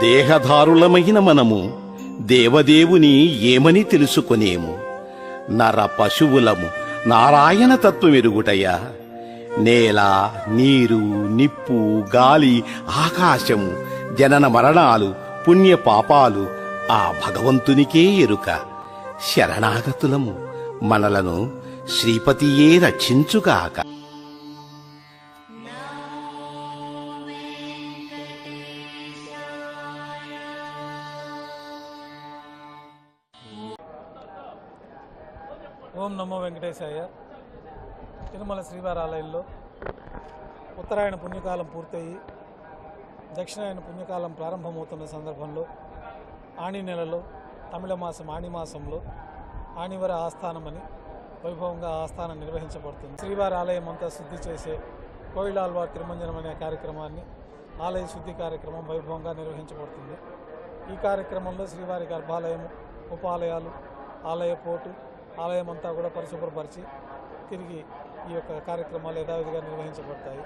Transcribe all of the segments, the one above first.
దేహధారులమైన మనము దేవదేవుని ఏమని తెలుసుకొనేము? నర పశువులము నారాయణ తత్వమెరుగుటయ్యా. నేల, నీరు, నిప్పు, గాలి, ఆకాశము, జనన మరణాలు, పుణ్య పాపాలు ఆ భగవంతునికే ఎరుక. శరణాగతులము, మనలను శ్రీపతియే రక్షించుగాక. ఓం నమో వెంకటేశాయ. తిరుమల శ్రీవారి ఆలయంలో ఉత్తరాయణ పుణ్యకాలం పూర్తయి దక్షిణాయన పుణ్యకాలం ప్రారంభమవుతున్న సందర్భంలో ఆణి నెలలో తమిళ మాసం ఆణి మాసంలో ఆణివర ఆస్థానమని వైభవంగా ఆస్థానం నిర్వహించబడుతుంది. శ్రీవారి ఆలయం అంతా శుద్ధి చేసే కోయిలాల్వార్ తిరుమంజనం అనే కార్యక్రమాన్ని ఆలయ శుద్ధి కార్యక్రమం వైభవంగా నిర్వహించబడుతుంది. ఈ కార్యక్రమంలో శ్రీవారి గర్భాలయము, ఉపాలయాలు, ఆలయ పోటు, ఆలయం అంతా కూడా పరిశుభ్రపరిచి తిరిగి ఈ యొక్క కార్యక్రమాలు యథావిధిగా నిర్వహించబడతాయి.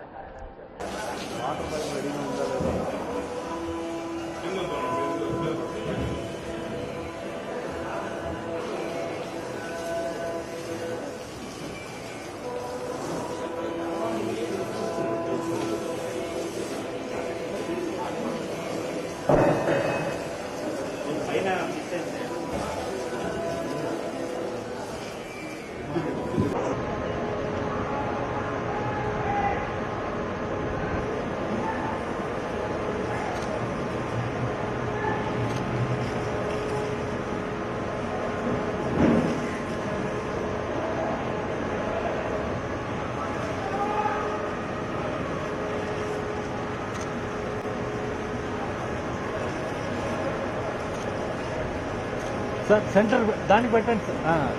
సార్ సెంటర్ దానికి పెట్టండి సార్.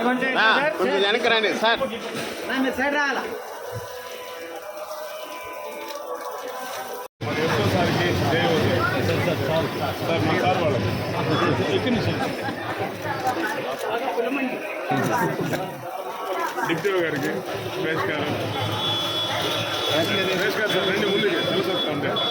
కొంచెం వెనక్కి రండి సార్. సైడ్ రావాలా? డిప్యూటీ గారికి సురేష్ గారు సార్ రండి ముందుకి తెలుసు.